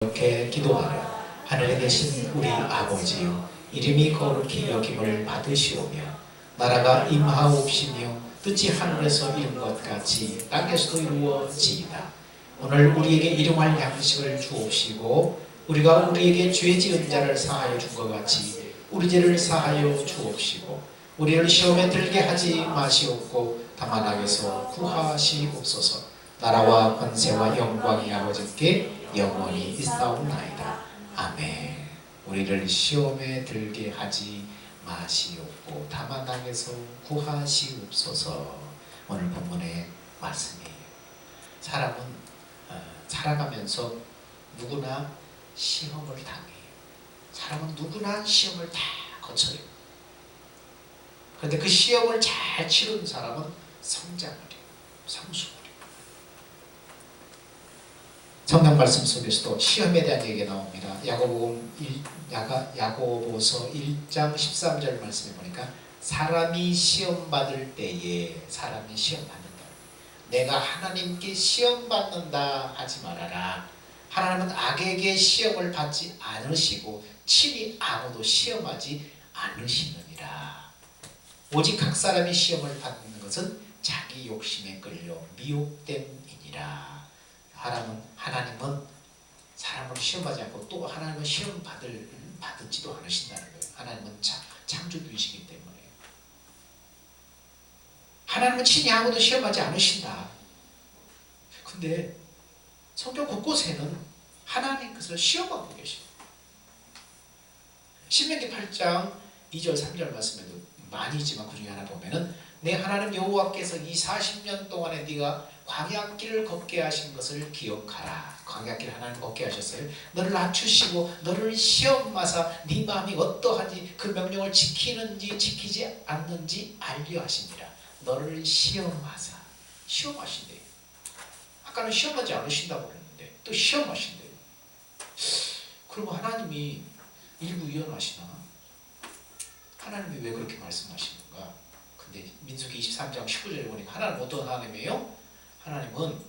이렇게 기도하는 하늘에 계신 우리 아버지여, 이름이 거룩히 여김을 받으시오며 나라가 임하옵시며 뜻이 하늘에서 이룬 것 같이 땅에서도 이루어지이다. 오늘 우리에게 일용할 양식을 주옵시고 우리가 우리에게 죄 지은 자를 사하여 준 것 같이 우리 죄를 사하여 주옵시고 우리를 시험에 들게 하지 마시옵고 다만 악에서 구하시옵소서. 나라와 권세와 영광이 아버지께 영원히 있사옵나이다. 아멘. 우리를 시험에 들게 하지 마시옵고 다만 악에서 구하시옵소서. 오늘 본문의 말씀이에요. 사람은 살아가면서 누구나 시험을 당해요. 사람은 누구나 시험을 다 거쳐요. 그런데 그 시험을 잘 치른 사람은 성장을 해요. 성숙을 해요. 성경 말씀 속에서도 시험에 대한 얘기가 나옵니다. 야고보서 1장 13절 말씀에 보니까 사람이 시험 받을 때에 사람이 시험 받는다. 내가 하나님께 시험 받는다 하지 말아라. 하나님은 악에게 시험을 받지 않으시고 친히 아무도 시험하지 않으시느니라. 오직 각 사람이 시험을 받는 것은 자기 욕심에 끌려 미혹됨이니라. 하나님은 사람을 시험하지 않고 또 하나님은 시험 받지도 않으신다는 거예요. 하나님은 창조주이시기 때문에. 하나님은 친히 아무도 시험하지 않으신다. 근데 성경 곳곳에는 하나님 그것을 시험하고 계십니다. 신명기 8장 2절 3절 말씀에도 많이 있지만 그 중에 하나 보면은 내 하나님 여호와께서 이 40년 동안에 네가 광야길을 걷게 하신 것을 기억하라. 광야길 하나님 걷게 하셨어요. 너를 낮추시고 너를 시험하사 네 마음이 어떠한지 그 명령을 지키는지 지키지 않는지 알려 하시니라. 너를 시험하사. 시험하신대요. 아까는 시험하지 않으신다고 그랬는데 또 시험하신대요. 그러면 하나님이 일부이연하시나? 하나님이 왜 그렇게 말씀하시는가? 근데 민수기 23장 19절에 보니까 하나님은 어떤 하나님이에요? 하나님은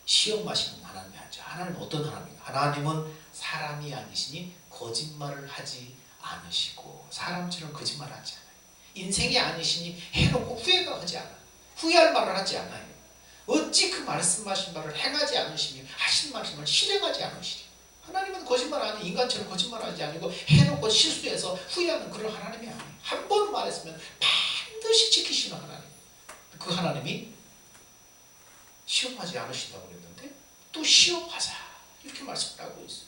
시험하시는 하나님이 아니죠. 하나님은 어떤 하나님이에요? 하나님은 사람이 아니시니 거짓말을 하지 않으시고 사람처럼 거짓말하지 않아요. 인생이 아니시니 해놓고 후회가 하지 않아요. 후회할 말을 하지 않아요. 어찌 그 말씀하신 말을 행하지 않으시며 하신 말씀을 실행하지 않으시리. 하나님은 거짓말하지 인간처럼 거짓말하지 아니고 해놓고 실수해서 후회하는 그런 하나님이 아니에요. 한 번 말했으면 반드시 지키시는 하나님. 그 하나님이 시험하지 않으신다고 그랬는데 또 시험하자 이렇게 말씀을 하고 있어요.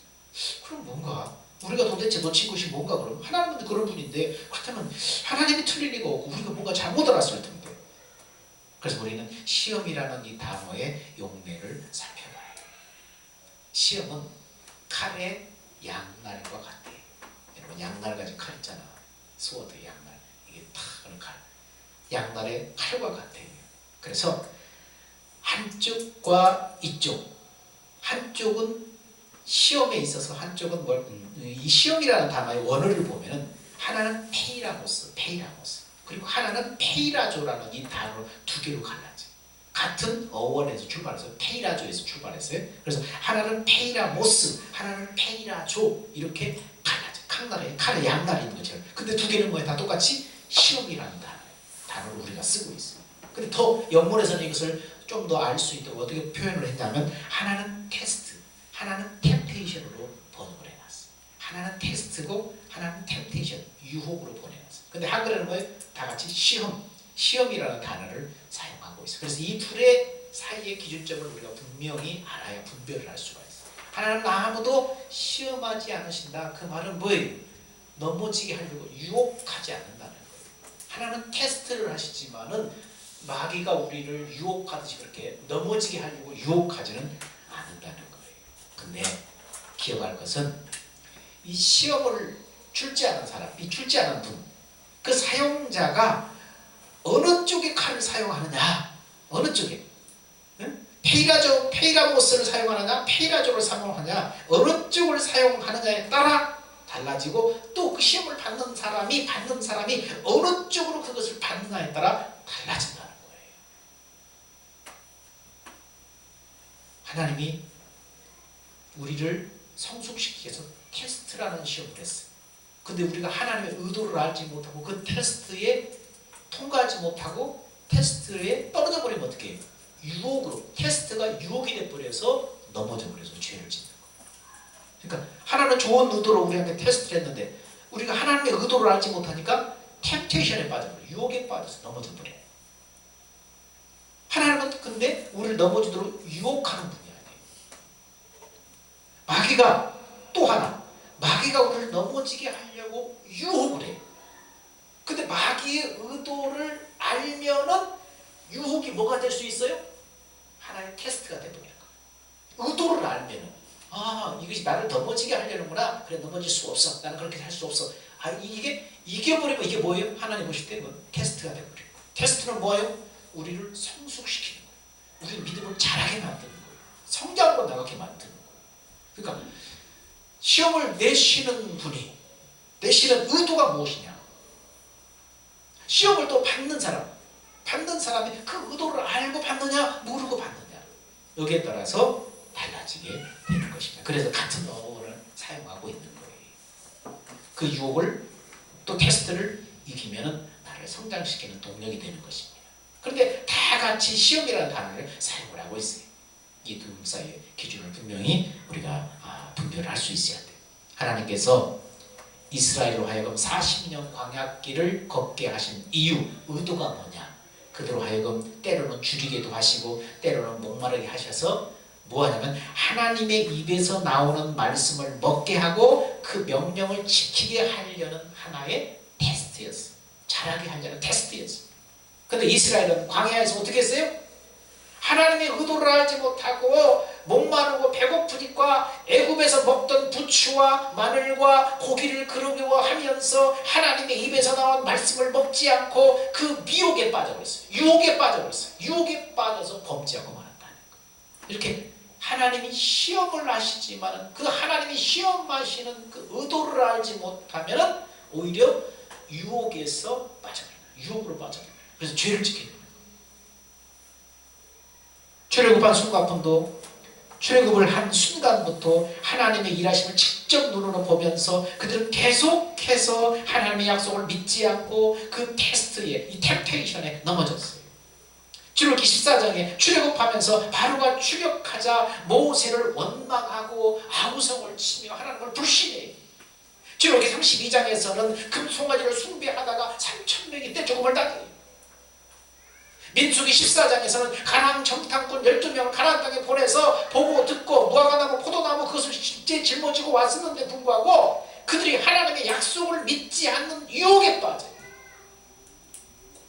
그럼 뭔가 우리가 도대체 놓친 것이 뭔가 그럼 하나님은 그런 분인데 그렇다면 하나님이 틀릴 리가 없고 우리가 뭔가 잘못 알았을 텐데. 그래서 우리는 시험이라는 이 단어의 용례를 살펴봐요. 시험은 칼의 양날과 같아요. 여러분 양날 가지고 칼 있잖아. 스워드 양날. 이게 탁 그런 칼. 양날의 칼과 같아요. 그래서 한쪽과 이쪽. 한쪽은 시험에 있어서 한쪽은 이 시험이라는 단어의 원어를 보면은 하나는 페이라모스. 그리고 하나는 페이라조라는 이 단어로 두 개로 갈라져. 같은 어원에서 출발해서 페이라조에서 출발했어요. 그래서 하나는 페이라모스, 하나는 페이라조 이렇게 갈라져. 칼에 양날이 있는 것처럼. 근데 두 개는 뭐예요? 다 똑같이 시험이라는 단어를 우리가 쓰고 있어요. 근데 더 영문에서는 이것을 좀 더 알 수 있도록 어떻게 표현을 했냐면 하나는 테스트, 하나는 템테이션으로 번역을 해놨어요. 하나는 테스트고 하나는 템테이션, 유혹으로 보내놨어요. 근데 한글에는 뭐예요? 다 같이 시험이라는 단어를 사용하고 있어요. 그래서 이 둘의 사이의 기준점을 우리가 분명히 알아야 분별을 할 수가 있어요. 하나는 아무도 시험하지 않으신다. 그 말은 뭐예요? 넘어지게 하려고 유혹하지 않는다는 거예요. 하나는 테스트를 하시지만은 마귀가 우리를 유혹하듯이 그렇게 넘어지게 하려고 유혹하지는 않는다는 거예요. 근데 기억할 것은 이 시험을 출제하는 사람, 이 출제하는 분, 그 사용자가 어느 쪽에 칼을 사용하느냐, 어느 쪽에 페이라모스를 사용하느냐, 페이라조를 사용하느냐, 어느 쪽을 사용하느냐에 따라 달라지고 또 그 시험을 받는 사람이 어느 쪽으로 그것을 받느냐에 따라 달라진다는 거예요. 하나님이 우리를 성숙시키기 위해서 테스트라는 시험을 했어요. 근데 우리가 하나님의 의도를 알지 못하고 그 테스트에 통과하지 못하고 테스트에 떨어져 버리면 어떻게 해요? 유혹으로, 테스트가 유혹이 돼버려서 넘어져 버려서 죄를 짓는 거예요. 그러니까 하나는 좋은 의도로 우리한테 테스트를 했는데 우리가 하나님의 의도를 알지 못하니까 템테이션에 빠져버려요. 유혹에 빠져서 넘어져 버려요. 하나님은 근데 우리를 넘어지도록 유혹하는 분이 아니에요. 마귀가 또 하나, 마귀가 우리를 넘어지게 하려고 유혹을 해요. 근데 마귀의 의도를 알면은 유혹이 뭐가 될 수 있어요? 하나의 테스트가 되버려요. 의도를 알면은 이것이 나를 넘어지게 하려는구나. 그래, 넘어질 수 없어. 나는 그렇게 할 수 없어. 이게 이겨버리면 이게 뭐예요? 하나님 보실 때는 테스트가 되버려요. 테스트는 뭐예요? 우리를 성숙시키는 거예요. 우리 믿음을 잘하게 만드는 거예요. 성장으로 나가게 만드는 거예요. 그러니까 시험을 내시는 분이 내시는 의도가 무엇이냐? 시험을 또 받는 사람이 그 의도를 알고 받느냐 모르고 받느냐, 여기에 따라서 달라지게 되는 것입니다. 그래서 같은 어원을 사용하고 있는 거예요. 그 유혹을 또 테스트를 이기면은 나를 성장시키는 동력이 되는 것입니다. 그런데 다 같이 시험이라는 단어를 사용을 하고 있어요. 이 두 사이의 기준을 분명히 우리가 분별을 할 수 있어야 돼요. 하나님께서 이스라엘로 하여금 40년 광야길을 걷게 하신 이유, 의도가 뭐냐? 그대로 하여금 때로는 줄이기도 하시고 때로는 목마르게 하셔서 뭐하냐면 하나님의 입에서 나오는 말씀을 먹게 하고 그 명령을 지키게 하려는 하나의 테스트였어요. 잘하게 하려는 테스트였어요. 근데 이스라엘은 광야에서 어떻게 했어요? 하나님의 의도를 알지 못하고 목마르고 배고프니까 애굽에서 먹던 부추와 마늘과 고기를 그리워하면서 하나님의 입에서 나온 말씀을 먹지 않고 그 미혹에 빠져버렸어요. 유혹에 빠져버렸어요. 유혹에 빠져서 범죄하고 말았다는 거예요. 이렇게 하나님이 시험을 하시지만 그 하나님이 시험하시는 그 의도를 알지 못하면 오히려 유혹에서 빠져버려요. 유혹으로 빠져버려요. 그래서 죄를 짓게 됩니다. 출애굽한 순간부터 출애굽을 한 순간부터 하나님의 일하심을 직접 눈으로 보면서 그들은 계속해서 하나님의 약속을 믿지 않고 그 테스트에, 이 템테이션에 넘어졌어요. 출애굽기 14장에 출애굽하면서 바로가 추격하자 모세를 원망하고 아우성을 치며 하나님을 불신해요. 출애굽기 32장에서는 금송아지를 숭배하다가 3,000명이 떼죽음을 당해요. 민수기 14장에서는 가나안 정탐꾼 12명을 가나안 땅에 보내서 보고 듣고 무화과나무 포도나무 그것을 실제 짊어지고 왔었는데 불구하고 그들이 하나님의 약속을 믿지 않는 유혹에 빠져요.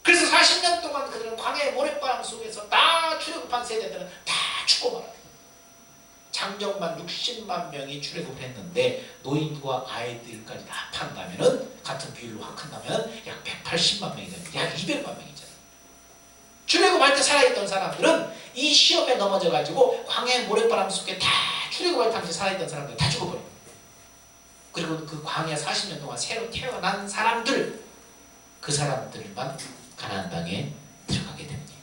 그래서 40년 동안 그들은 광야의 모래바람 속에서 다 출애굽한 세대들은 다 죽고 말아요. 장정만 60만 명이 출애굽을 했는데 노인과 아이들까지 다 합한다면 같은 비율로 합한다면 약 180만 명이 됩니다. 약 200만 명이잖아요. 출애굽할 때 살아있던 사람들은 이 시험에 넘어져가지고 광야의 모래바람 속에 다 출애굽할 당시 살아있던 사람들 다 죽어버려요. 그리고 그 광야 40년 동안 새로 태어난 사람들, 그 사람들만 가나안 땅에 들어가게 됩니다.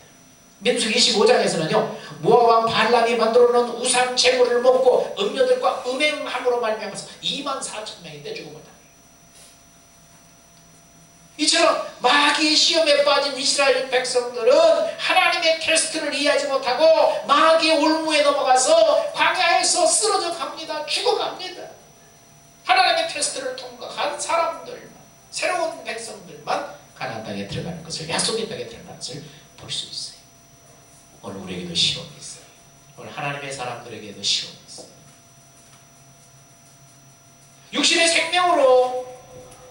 민수기 25장에서는요 모압 왕 발람이 만들어놓은 우상 제물을 먹고 음녀들과 음행함으로 말미암아서 24,000명이 떼죽음을 당해요. 이처럼 마귀의 시험에 빠진 이스라엘 백성들은 하나님의 테스트를 이해하지 못하고 마귀의 올무에 넘어가서 광야에서 쓰러져 갑니다. 죽어갑니다. 하나님의 테스트를 통과한 사람들만, 새로운 백성들만 가나안 땅에 들어가는 것을, 약속의 땅에 들어가는 것을 볼 수 있어요. 오늘 우리에게도 시험이 있어요. 오늘 하나님의 사람들에게도 시험이 있어요. 육신의 생명으로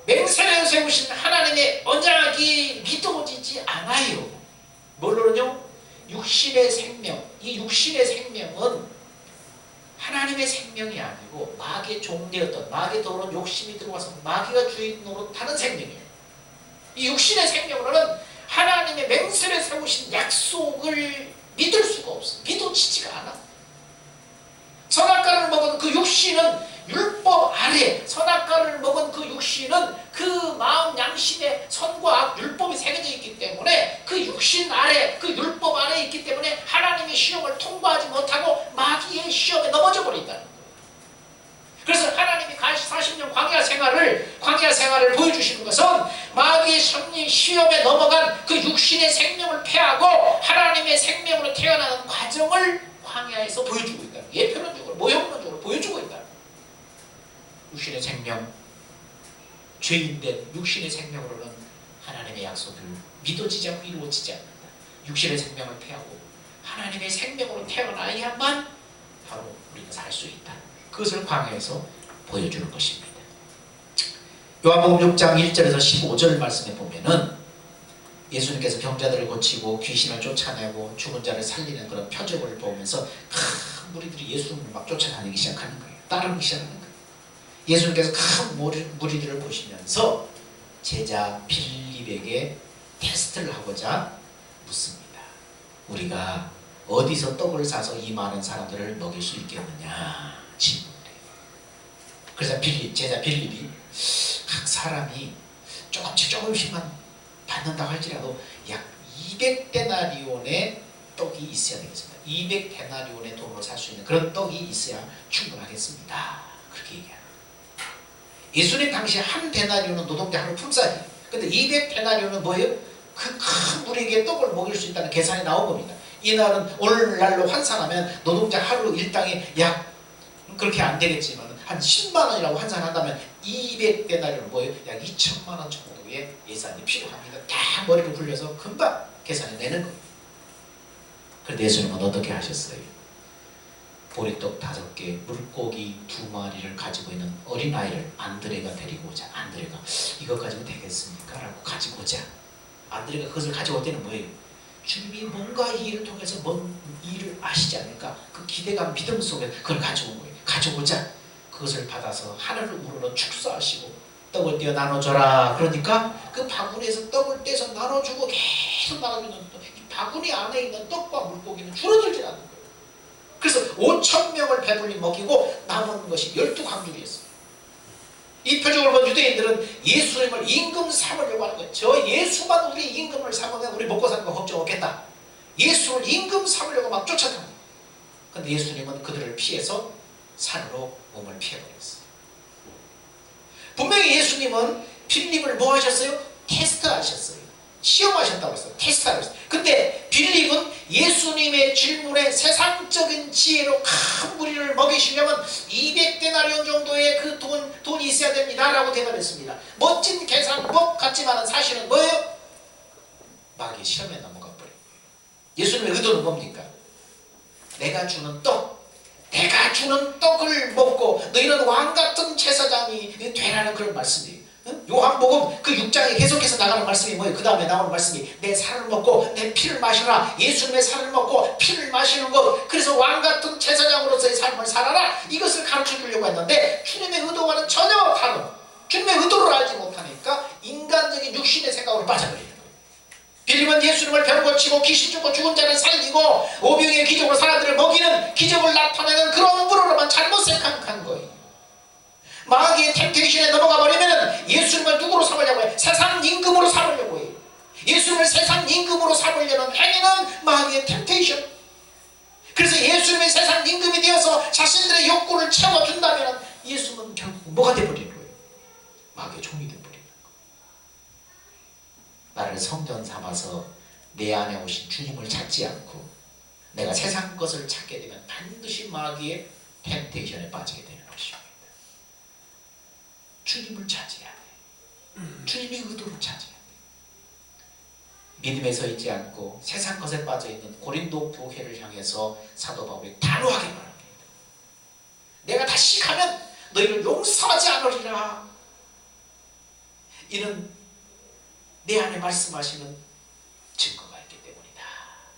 맹세를 세우신 하나님의 언약이 믿어지지 않아요. 물론요 육신의 생명, 이 육신의 생명은 하나님의 생명이 아니고 마귀의 종되었던, 마귀의 도로는 욕심이 들어와서 마귀가 주인 노릇하는 생명이에요. 이 육신의 생명으로는 하나님의 맹세를 세우신 약속을 믿을 수가 없어. 믿어지지가 않아. 선악과를 먹은 그 육신은 율법 아래, 선악과를 먹은 그 육신은 그 마음 양심에 선과 악, 율법이 새겨져 있기 때문에 그 육신 아래, 그 율법 아래 있기 때문에 하나님의 시험을 통과하지 못하고 마귀의 시험에 넘어져 버린다는 거예요. 하나를 보여주시는 것은 마귀의 시험에 넘어간 그 육신의 생명을 패하고 하나님의 생명으로 태어나는 과정을 광야에서 보여주고 있다. 예표론적으로 모형론적으로 보여주고 있다. 육신의 생명, 죄인된 육신의 생명으로는 하나님의 약속을 믿어지지 않고 이루어지지 않는다. 육신의 생명을 패하고 하나님의 생명으로 태어나야만 바로 우리가 살 수 있다. 그것을 광야에서 보여주는 것입니다. 요한복음 6장 1절에서 15절 말씀에 보면은 예수님께서 병자들을 고치고 귀신을 쫓아내고 죽은 자를 살리는 그런 표적을 보면서 큰 무리들이 예수님을 막 쫓아다니기 시작하는 거예요. 따르기 시작하는 거예요. 예수님께서 큰 무리들을 보시면서 제자 빌립에게 테스트를 하고자 묻습니다. 우리가 어디서 떡을 사서 이 많은 사람들을 먹일 수 있겠느냐 질문을 해요. 그래서 제자 빌립이 각 사람이 조금씩만 받는다고 할지라도 약 200데나리온의 떡이 있어야 되겠습니다. 200데나리온의 돈으로 살 수 있는 그런 떡이 있어야 충분하겠습니다. 그렇게 얘기합니다. 예수님 당시에 한 데나리온은 노동자 하루 품살이에요. 근데 200데나리온은 뭐예요? 그 큰 무리에게 떡을 먹일 수 있다는 계산이 나온 겁니다. 이날은 오늘날로 환산하면 노동자 하루 일당이 약 그렇게 안 되겠지만 한 10만 원이라고 환산한다면 200데나리온은 뭐예요? 약 2천만 원 정도의 예산이 필요합니다. 다 머리를 굴려서 금방 계산해 내는 거예요. 그런데 예수님은 어떻게 하셨어요? 보리떡 5개, 물고기 2마리를 가지고 있는 어린아이를 안드레가 데리고 오자. 안드레가 이것 가지고 되겠습니까? 라고 가지고 오자. 안드레가 그것을 가지고 올 때는 뭐예요? 주님이 뭔가 이 일을 통해서 뭔 일을 아시지 않을까? 그 기대감, 믿음 속에 그걸 가져온 거예요. 가져오자 그것을 받아서 하늘을 우러러 축사하시고 떡을 떼어 나눠줘라. 그러니까 그 바구니에서 떡을 떼서 나눠주고 계속 나눠주는 이 바구니 안에 있는 떡과 물고기는 줄어들지 않는 거예요. 그래서 5,000명을 배불리 먹이고 남은 것이 12강줄이었어요. 이 표적을 본 유대인들은 예수님을 임금 삼으려고 하는 거예요. 저 예수만 우리 임금을 삼으면 우리 먹고 사는 거 걱정 없겠다. 예수를 임금 삼으려고 막 쫓아다녀요. 그런데 예수님은 그들을 피해서 산으로 몸을 피해버렸어요. 분명히 예수님은 빌립을 뭐 하셨어요? 테스트하셨어요. 시험하셨다고 했어요. 테스트하셨어요. 근데 빌립은 예수님의 질문에 세상적인 지혜로 큰 무리를 먹이시려면 200데나리온 정도의 그 돈이 있어야 됩니다 라고 대답했습니다. 멋진 계산법 같지만 사실은 뭐예요? 마귀의 시험에 넘어가 버린 거예요. 예수님의 의도는 뭡니까? 내가 주는 떡을 먹고 너희는 왕같은 제사장이 되라는 그런 말씀이에요. 요한복음 그 6장에 계속해서 나가는 말씀이 뭐예요? 그 다음에 나오는 말씀이 내 살을 먹고 내 피를 마시라. 예수님의 살을 먹고 피를 마시는 것, 그래서 왕같은 제사장으로서의 삶을 살아라. 이것을 가르쳐 주려고 했는데 주님의 의도와는 전혀 다른, 주님의 의도를 알지 못하니까 인간적인 육신의 생각으로 빠져버리는 거예요. 빌립은 예수님을 병 고치고 귀신 쫓고 죽은 자를 살리고 오병이의 기적으로 사람들을 먹이는 기적을 나타내는 그런 분으로만 잘못 생각한 거예요. 마귀의 템테이션에 넘어가 버리면 예수님을 누구로 삼으려고 해요? 세상 임금으로 삼으려고 해요. 예수님을 세상 임금으로 삼으려는 행위는 마귀의 템테이션. 그래서 예수님의 세상 임금이 되어서 자신들의 욕구를 채워준다면 예수는 결국 뭐가 돼버리는 거예요? 마귀의 종이 돼버리는 거예요. 나를 성전 삼아서 내 안에 오신 주님을 찾지 않고 내가 세상 것을 찾게 되면 반드시 마귀의 템테이션에 빠지게 되는 것입니다. 주님을 찾아야 돼. 주님의 의도를 찾아야 돼. 믿음에 서 있지 않고 세상 것에 빠져있는 고린도 교회를 향해서 사도 바울이 단호하게 말합니다. 내가 다시 가면 너희를 용서하지 않으리라. 이는 내 안에 말씀하시는 증거가 있기 때문이다.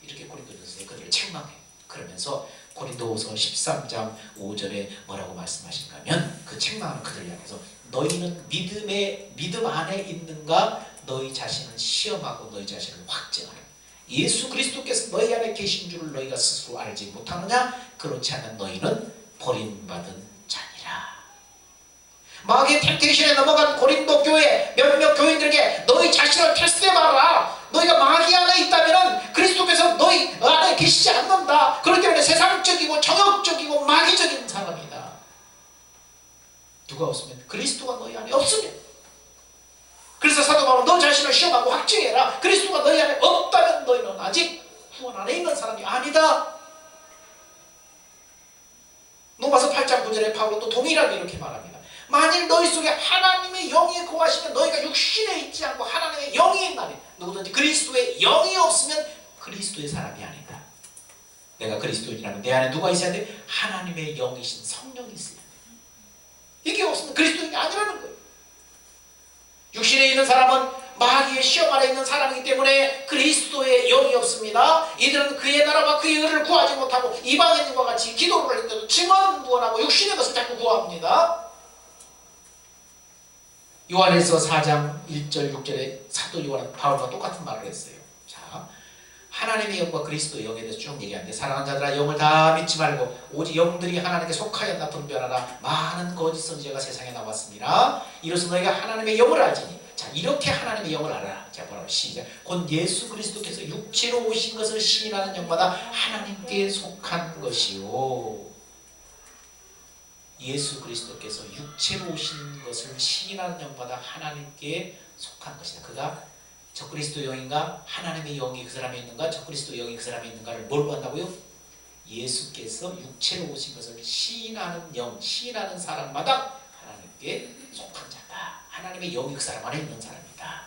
이렇게 고린도전서에 그들을 책망해요. 그러면서 고린도후서 13장 5절에 뭐라고 말씀하신가 하면 그 책망하는 그들을 향해서 너희는 믿음 안에 있는가? 너희 자신을 시험하고 너희 자신을 확증하라. 예수 그리스도께서 너희 안에 계신 줄을 너희가 스스로 알지 못하느냐? 그렇지 않으면 너희는 버림받은 자니라. 마귀의 템테이션에 넘어간 고린도 교회 몇몇 교인들에게 너희 자신을 테스트해봐라. 너희가 마귀 안에 있다면 그리스도께서 너희 안에 계시지 않는다. 그렇기 때문에 세상적이고 정욕적이고 마귀적인 사람이다. 누가 없으면 그리스도가 너희 안에 없으면 사도바울은 너 자신을 시험하고 확증해라. 그리스도가 너희 안에 없다면 너희는 아직 구원 안에 있는 사람이 아니다. 로마서 8장 9절에 바울은 또 동일하게 이렇게 말합니다. 만일 너희 속에 하나님의 영이 거하시면 너희가 육신에 있지 않고 하나님의 영이 있나니 누구든지 그리스도의 영이 없으면 그리스도의 사람이 아니다. 내가 그리스도인이라면 내 안에 누가 있어야 돼? 하나님의 영이신 성령이 있어야 돼. 이게 없으면 그리스도인이 아니라는 거예요. 육신에 있는 사람은 마귀의 시험 아래 있는 사람이기 때문에 그리스도의 영이 없습니다. 이들은 그의 나라와 그의 의를 구하지 못하고 이방인과 같이 기도를 할 때도 증언을 구원하고 육신의 것을 자꾸 구합니다. 요한에서 4장 1절 6절에 사도 요한은 바울과 똑같은 말을 했어요. 자, 하나님의 영과 그리스도의 영에 대해서 쭉 얘기하는데 사랑하는 자들아 영을 다 믿지 말고 오직 영들이 하나님께 속하였나 분별하라. 많은 거짓 선지자가 세상에 나왔습니다. 이로써 너희가 하나님의 영을 알지니 자 이렇게 하나님의 영을 알아라. 자 뭐라고 시작. 곧 예수 그리스도께서 육체로 오신 것을 시인하는 영마다 하나님께 속한 것이요. 예수 그리스도께서 육체로 오신 것을 시인하는 영마다 하나님께 속한 것이다. 그가 적그리스도 영인가 하나님의 영이 그 사람에 있는가 적그리스도 영이 그 사람에 있는가를 뭘로 한다고요? 예수께서 육체로 오신 것을 시인하는 영, 시인하는 사람마다 하나님께 속한 자다. 하나님의 영이 그 사람 안에 있는 사람이다.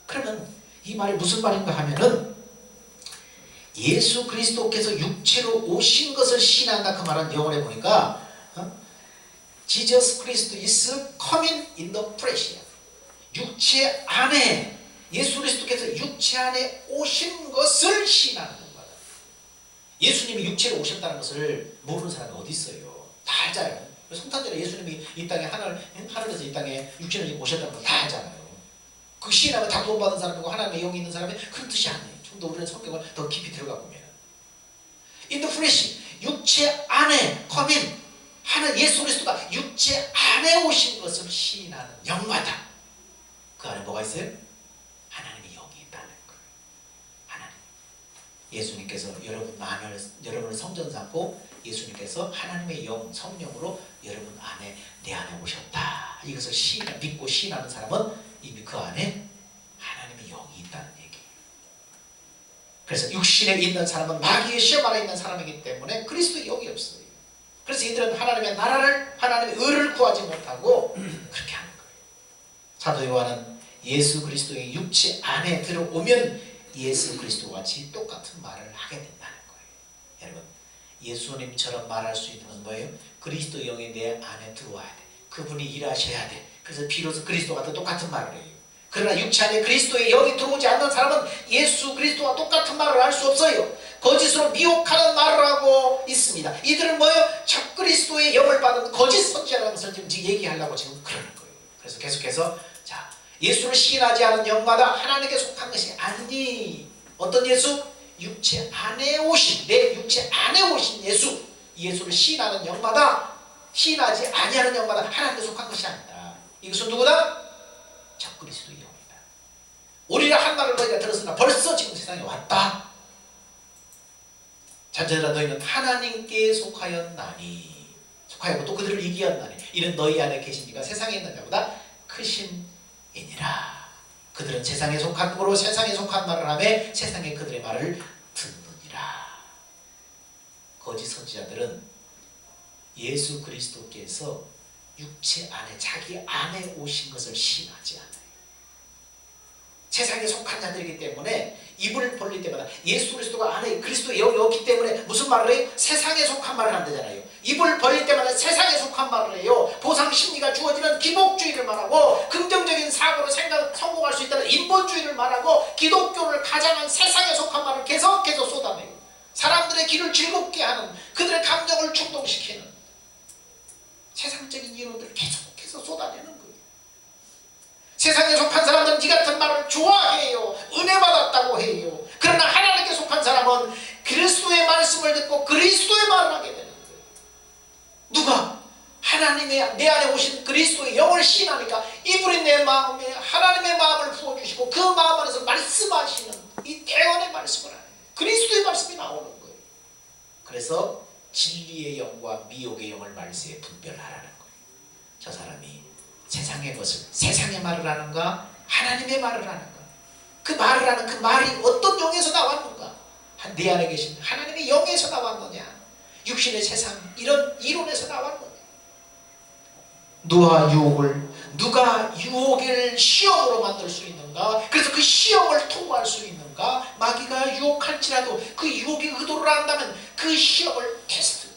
그러면 이 말이 무슨 말인가 하면은 예수 그리스도께서 육체로 오신 것을 시인한다 그 말은 영어로 보니까 Jesus Christ is coming in the flesh. 육체 안에 예수 그리스도께서 육체 안에 오신 것을 시인하는 겁니다. 예수님이 육체로 오셨다는 것을 모르는 사람이 어디 있어요? 다 알잖아요. 성탄절에 예수님이 이 땅에 하늘에서 이 땅에 육체로 오셨다는 걸 다 알잖아요. 그 시인하면 다 구원받은 사람이고 하나님의 영이 있는 사람이 큰 뜻이 아니에요. 좀 더 우리는 성경을 더 깊이 들어가 보면 in the flesh 육체 안에 come 하는 예수 그리스도가 육체 안에 오신 것을 시인하는 영마다 그 안에 뭐가 있어요? 하나님의 영이 있다는 거예요. 하나님. 예수님께서 여러분을 성전 삼고 예수님께서 하나님의 영, 성령으로 여러분 안에 내 안에 오셨다. 이것을 믿고 시인하는 사람은 이미 그 안에 하나님의 영이 있다는 얘기예요. 그래서 육신에 있는 사람은 마귀의 시험 아래 있는 사람이기 때문에 그리스도의 영이 없어요. 그래서 이들은 하나님의 나라를 하나님의 의를 구하지 못하고 그렇게 하는 거예요. 사도 요한은 예수 그리스도의 육체 안에 들어오면 예수 그리스도와 같이 똑같은 말을 하게 된다는 거예요. 여러분 예수님처럼 말할 수 있는 건 뭐예요? 그리스도 영이 내 안에 들어와야 돼. 그분이 일하셔야 돼. 그래서 비로소 그리스도와 똑같은 말을 해요. 그러나 육체 안에 그리스도의 영이 들어오지 않는 사람은 예수 그리스도와 똑같은 말을 할 수 없어요. 거짓으로 미혹하는 말을 하고 있습니다. 이들은 뭐예요? 적그리스도의 영을 받은 거짓 선지자라는 것을 지금 얘기하려고 지금 그러는 거예요. 그래서 계속해서 자 예수를 시인하지 않은 영마다 하나님께 속한 것이 아니니 어떤 예수? 육체 안에 오신 내 육체 안에 오신 예수 예수를 시인하는 영마다 시인하지 아니하는 영마다 하나님께 속한 것이 아니다. 이것은 누구다? 적그리스도의 영이다. 우리가 한 말을 너희가 들었으나 벌써 지금 세상에 왔다. 자녀들아 너희는 하나님께 속하였나니 속하였고 또 그들을 이기었나니 이는 너희 안에 계신 이가 세상에 있는 자보다 크심이니라. 그들은 세상에 속함으로 세상에 속한 말을 하며 세상에 그들의 말을 듣느니라. 거짓 선지자들은 예수 그리스도께서 육체 안에 자기 안에 오신 것을 시인하지 않아요. 세상에 속한 자들이기 때문에 입을 벌릴 때마다 예수 그리스도가 안에 그리스도의 영이 없기 때문에 무슨 말을 해요? 세상에 속한 말을 한다잖아요. 입을 벌릴 때마다 세상에 속한 말을 해요. 보상 심리가 주어지는 기복주의를 말하고 긍정적인 사고로 성공할 수 있다는 인본주의를 말하고 기독교를 가장한 세상에 속한 말을 계속해서 쏟아내요. 사람들의 귀를 즐겁게 하는 그들의 감정을 충동시키는 세상적인 이론들을 계속해서 쏟아내는 거예요. 세상에 속한 사람들은 이 같은 말을 좋아해요. 은혜 받았다고 해요. 그러나 하나님께 속한 사람은 그리스도의 말씀을 듣고 그리스도의 말을 하게 되는 거예요. 누가? 하나님의 내 안에 오신 그리스도의 영을 시인하니까 이분이 내 마음에 하나님의 마음을 부어주시고 그 마음 안에서 말씀하시는 이 대원의 말씀을 하는 거예요. 그리스도의 말씀이 나오는 거예요. 그래서 진리의 영과 미혹의 영을 말세에 분별하라는 거예요. 저 사람이 세상의 것을 세상의 말을 하는가 하나님의 말을 하는 것. 그 말을 하는 그 말이 어떤 영에서 나왔는가? 내 안에 계신 하나님의 영에서 나왔느냐? 육신의 세상 이런 이론에서 나왔느냐? 누가 유혹을 시험으로 만들 수 있는가? 그래서 그 시험을 통과할 수 있는가? 마귀가 유혹할지라도 그 유혹의 의도를 안다면 그 시험을 테스트,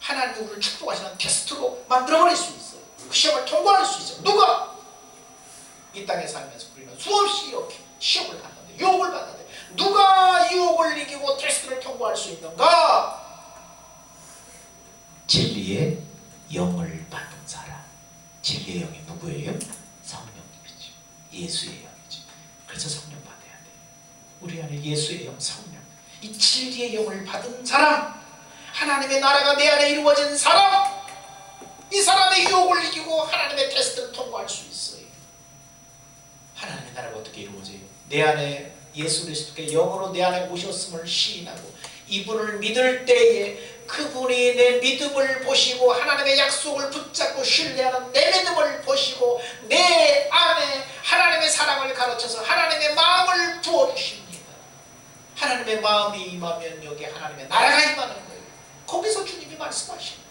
하나님이 우리를 축복하시는 테스트로 만들어버릴 수 있어요. 그 시험을 통과할 수 있어요. 누가? 이 땅에 살면서 우리는 수없이 이렇게 시험을 받는데, 유혹을 받는데, 누가 유혹을 이기고 테스트를 통과할 수 있는가? 진리의 영을 받은 사람. 진리의 영이 누구예요? 성령님이죠. 예수의 영이죠. 그래서 성령 받아야 돼요. 우리 안에 예수의 영, 성령, 이 진리의 영을 받은 사람, 하나님의 나라가 내 안에 이루어진 사람, 이 사람의 유혹을 이기고 하나님의 테스트를 통과할 수 있어요. 하나님의 나라가 어떻게 이루어져요? 내 안에 예수 그리스도의 영으로 내 안에 오셨음을 시인하고 이분을 믿을 때에 그분이 내 믿음을 보시고 하나님의 약속을 붙잡고 신뢰하는 내 믿음을 보시고 내 안에 하나님의 사랑을 가르쳐서 하나님의 마음을 부어주십니다. 하나님의 마음이 임하면 여기 하나님의 나라가 임하는 거예요. 거기서 주님이 말씀하십니다.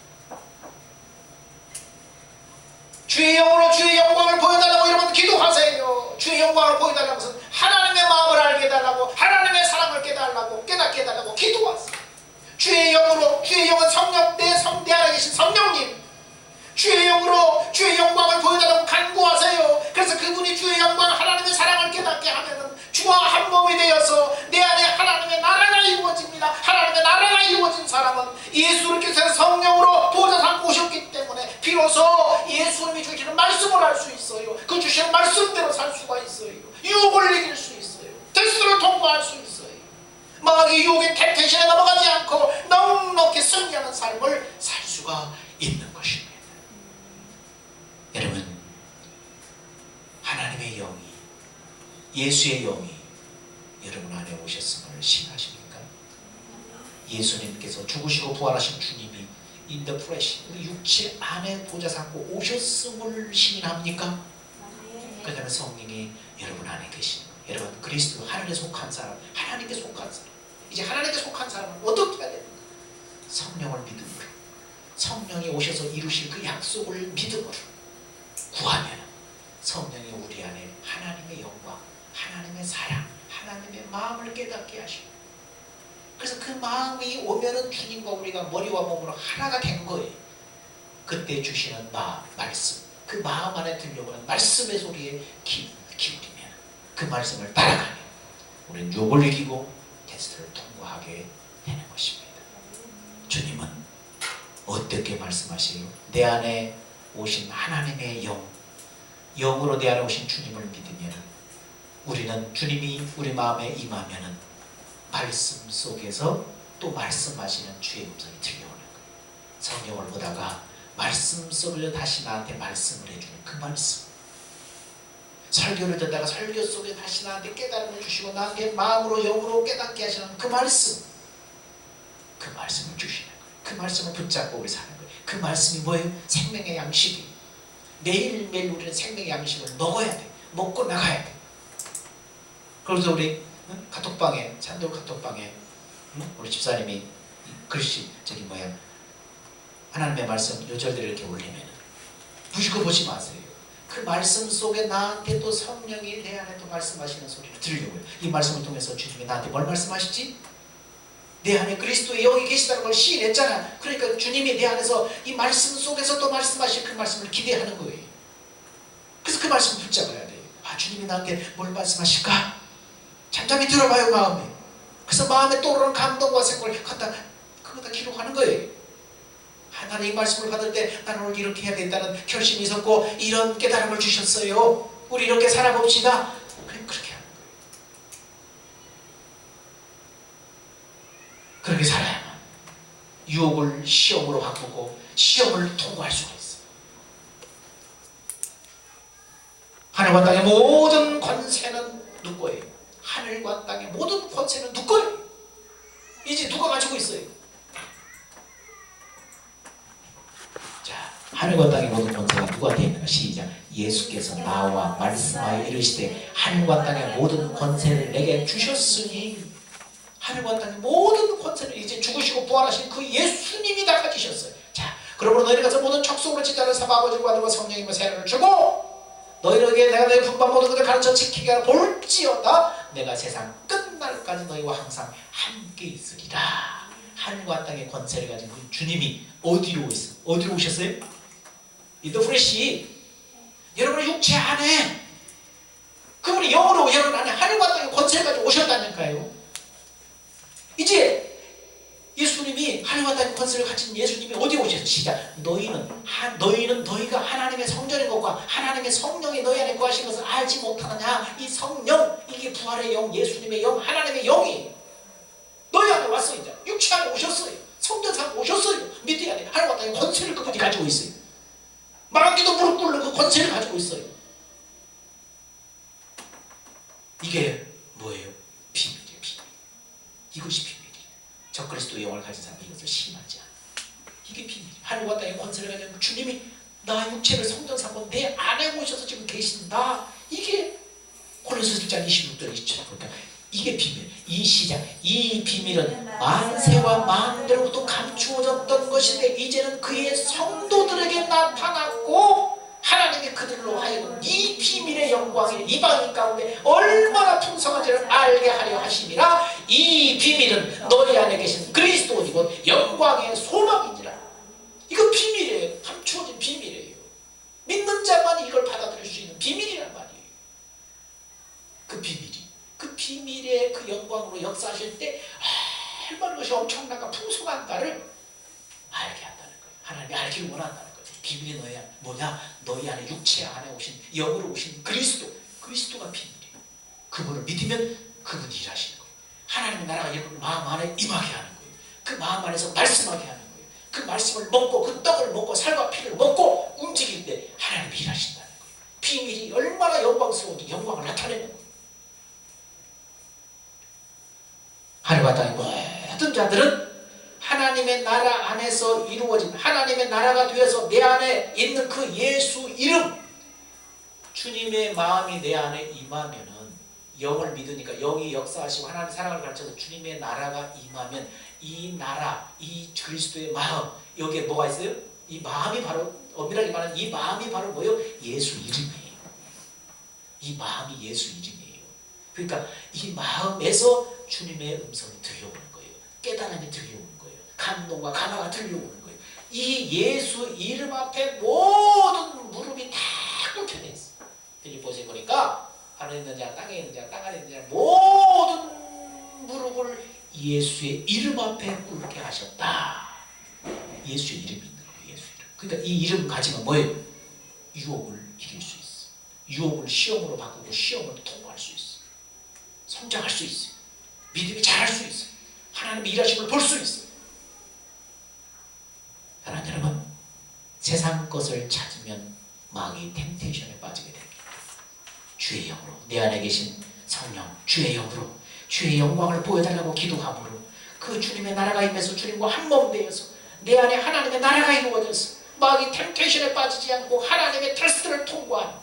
주의 영으로 주의 영광을 보여달라고 여러분 기도하세요. 주의 영광을 보여달라고 해서 하나님의 마음을 알게 해달라고, 하나님의 사랑을 깨달라고, 깨닫게 해달라고 기도하세요. 주의 영으로, 주의 영은 성령, 내 안에 계신 성령님, 주의 영으로 주의 영광을 보여달라고 간구하세요. 그래서 그분이 주의 영광, 하나님의 사랑을 깨닫게 하면은 주와 한 몸이 되어서 내 안에 하나님의 나라가 이루어집니다. 하나님의 나라가 이루어진 사람은 예수님께서 성령으로 보좌 삼고 오셨기 때문에 비로소 예수님이 주시는 말씀을 할 수 있어요. 그 주시는 말씀대로 살 수가 있어요. 유혹을 이길 수 있어요. 테스트를 통과할 수 있어요. 마귀 유혹의 템테이션에 넘어가지 않고 넉넉히 승리하는 삶을 살 수가 있는 것입니다. 여러분, 하나님의 영이, 예수의 영이 여러분 안에 오셨음을 신하십니까? 예수님께서 죽으시고 부활하신 주님이 in the flesh, 우리 육체 안에 보좌 삼고 오셨음을 시인합니까? 그 다음에 성령이 여러분 안에 계신, 여러분 그리스도 하늘에 속한 사람, 하나님께 속한 사람, 이제 하나님께 속한 사람은 어떻게 해야 됩니까? 성령을 믿음으로, 성령이 오셔서 이루실 그 약속을 믿음으로 구하면 성령이 우리 안에 하나님의 영광, 하나님의 사랑, 하나님의 마음을 깨닫게 하시고, 그래서 그 마음이 오면은 주님과 우리가 머리와 몸으로 하나가 된 거예요. 그때 주시는 말씀, 그 마음 안에 들려오는 말씀의 소리에 기울이면, 그 말씀을 따라가면 우리는 유혹을 이기고 테스트를 통과하게 되는 것입니다. 주님은 어떻게 말씀하세요? 내 안에 오신 하나님의 영으로 내 안에 오신 주님을 믿으면 우리는 주님이 우리 마음에 임하면은 말씀 속에서 또 말씀하시는 주의 음성이 들려오는 거예요. 성경을 보다가 말씀 속에 다시 나한테 말씀을 해주는 그 말씀, 설교를 듣다가 설교 속에 다시 나한테 깨달음을 주시고 나한테 마음으로 영으로 깨닫게 하시는 그 말씀, 그 말씀을 주시는 거예요. 그 말씀을 붙잡고 우리 사는 거예요. 그 말씀이 뭐예요? 생명의 양식이. 매일매일 우리는 생명의 양식을 먹어야 돼. 먹고 나가야 돼. 그래서 우리 카톡방에, 찬돌 카톡방에 우리 집사님이 글씨 하나님의 말씀 요절들을 이렇게 올리면 무시고 보지 마세요. 그 말씀 속에 나한테 또 성령이 내 안에 또 말씀하시는 소리를 들려고요. 이 말씀을 통해서 주님이 나한테 뭘 말씀하시지? 내 안에 그리스도의 영이 계시다는 걸 시인했잖아. 그러니까 주님이 내 안에서 이 말씀 속에서 또 말씀하실 그 말씀을 기대하는 거예요. 그래서 그 말씀을 붙잡아야 돼요. 아, 주님이 나한테 뭘 말씀하실까? 잠잠히 들어봐요, 마음에. 그래서 마음에 떠오르는 감동과 생각을 그거다 기록하는 거예요. 나는 이 말씀을 받을 때 나는 오늘 이렇게 해야 된다는 결심이 있었고 이런 깨달음을 주셨어요. 우리 이렇게 살아봅시다. 그렇게 하는 거예요. 그렇게 살아야만 유혹을 시험으로 바꾸고 시험을 통과할 수가 있어요. 하늘과 땅의 모든 권세는 누구 거예요? 하늘과 땅의 모든 권세는 누구 거예요? 이제 누가 가지고 있어요? 자, 하늘과 땅의 모든 권세가 누구한테 있는가? 시작. 예수께서 나와 말씀하여 이르시되 하늘과 땅의 모든 권세를 내게 주셨으니, 하늘과 땅의 모든 권세를 이제 죽으시고 부활하신 그 예수님이 다 가지셨어요. 자, 그러므로 너희를 가서 모든 척속으로 지자를 삼아 아버지와 아들과 성령님과 세례를 주고 너희에게 내가 너희 분방 모든 것을 가르쳐 지키게 하라. 볼지어다 내가 세상 끝날까지 너희와 항상 함께 있으리라. 하늘과 땅의 권세를 가진 그 주님이 어디로 있어? 어디로 오셨어요? In the flesh. 여러분의 육체 안에, 그분이 영으로 여러분 안에 하늘과 땅의 권세를 가지고 오셨다니까요. 이제 예수님이, 하늘과 땅의 권세를 가진 예수님이 어디 오셨어요? 시작. 너희는 너희가 하나님의 성전인 것과 하나님의 성령이 너희 안에 거하신 것을 알지 못하느냐. 이 성령, 이게 부활의 영, 예수님의 영, 하나님의 영이 너희 안에 왔어요. 이제 육체 안에 오셨어요. 성전상 오셨어요. 밑에 안에 하늘과 땅의 권세를 그분이 가지고 있어요. 마귀도 무릎 꿇는 그 권세를 가지고 있어요. 이게 뭐예요? 비밀이에요. 비밀. 이것이 비밀이에요. 적그리스도의 영을 가진 사람이 이것을 시인하지 않아요. 이게 비밀이에요. 하늘과 땅의 권세를 가진 주님이 나 육체를 성전 삼고 내 안에 오셔서 지금 계신다. 이게 고린도서 1장 26절 27절 보니까 이게 비밀. 이 시작, 이 비밀은 만세와 만대로부터 감추어졌던 것인데 이제는 그의 성도들에게 나타났고 하나님이 그들로 하여금 이 비밀의 영광이 이방인 가운데 얼마나 풍성한지를 알게 하려 하심이라. 이 비밀은 너희 안에 계신 그리스도이고 영광의 소망이니라. 이거 비밀이에요. 감추어진 비밀이에요. 믿는 자만이 이걸 받아들일 수 있는 비밀이란 말이에요. 그 비밀이, 그 비밀의 그 영광으로 역사하실 때 얼마나 것이 엄청나고 풍성한가를 알게 한다는 거예요. 하나님이 알기를 원한다는 거죠. 비밀이 뭐냐? 너희 안에 육체 안에 오신, 영으로 오신 그리스도가 비밀이에요. 그분을 믿으면 그분이 일하시는 거예요. 하나님의 나라가 여러분 마음 안에 임하게 하는 거예요. 그 마음 안에서 말씀하게 하는 거예요. 그 말씀을 먹고 그 떡을 먹고 살과 피를 먹고 움직일 때 하나님이 일하신다는 거예요. 비밀이 얼마나 영광스러운지 영광을 나타내는 거예요. 하늘과 땅의 모든 자들은 하나님의 나라 안에서 이루어진, 하나님의 나라가 되어서 내 안에 있는 그 예수 이름, 주님의 마음이 내 안에 임하면은, 영을 믿으니까 영이 역사하시고 하나님의 사랑을 가르쳐서 주님의 나라가 임하면 이 나라, 이 그리스도의 마음, 여기에 뭐가 있어요? 이 마음이 바로, 엄밀하게 말하면 이 마음이 바로 뭐예요? 예수 이름이에요. 이 마음이 예수 이름이에요. 그러니까 이 마음에서 주님의 음성이 들려오는 거예요. 깨달음이 들려오는 거예요. 감동과 감화가 들려오는 거예요. 이 예수 이름 앞에 모든 무릎이 다 꿇게 돼 있어요. 빌립보서에 보니까 하늘에 있는 자, 땅에 있는 자, 땅 안에 있는 자 모든 무릎을 예수의 이름 앞에 꿇게 하셨다. 예수의 이름이 있는 거예요. 예수 이름. 그러니까 이 이름 가지면 뭐예요? 유혹을 이길 수 있어. 유혹을 시험으로 바꾸고 시험을 통과할 수 있어. 성장할 수 있어요. 믿음이 자랄 수 있어요. 하나님의 일하심을 볼 수 있어요. 사랑하는 여러분, 세상 것을 찾으면 마귀 템테이션에 빠지게 됩니다. 주의 영으로, 내 안에 계신 성령, 주의 영으로, 주의 영광을 보여달라고 기도함으로 그 주님의 나라가 임해서 주님과 한몸 되어서 내 안에 하나님의 나라가 이루어져서 마귀 템테이션에 빠지지 않고 하나님의 테스트를 통과하는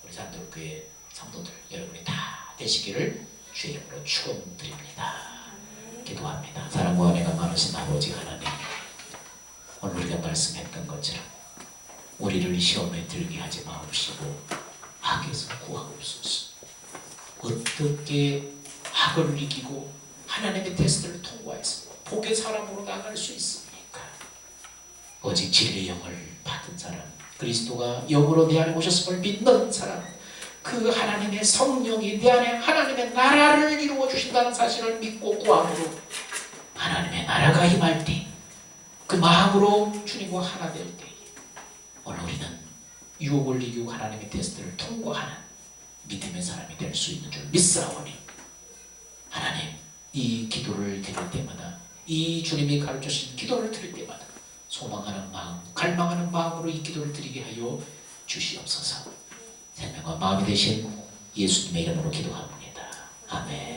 우리 산돌교회 성도들 여러분이 다 되시기를 주의 이름으로 축원드립니다. 기도합니다. 사랑과 은혜가 많으신 아버지 하나님, 오늘 우리가 말씀했던 것처럼 우리를 시험에 들게 하지 마옵시고 악에서 구하옵소서. 어떻게 악을 이기고 하나님의 테스트를 통과해서 복의 사람으로 나갈 수 있습니까? 오직 진리의 영을 받은 사람, 그리스도가 영으로 내 안에 오셨음을 믿는 사람, 그 하나님의 성령이 내 안에 하나님의 나라를 이루어 주신다는 사실을 믿고 구함으로 하나님의 나라가 임할 때 그 마음으로 주님과 하나 될 때 오늘 우리는 유혹을 이기고 하나님의 테스트를 통과하는 믿음의 사람이 될 수 있는 줄 믿사오니 하나님, 이 기도를 드릴 때마다, 이 주님이 가르쳐주신 기도를 드릴 때마다 소망하는 마음, 갈망하는 마음으로 이 기도를 드리게 하여 주시옵소서. 생명과 마음이 되신 예수님의 이름으로 기도합니다. 아멘.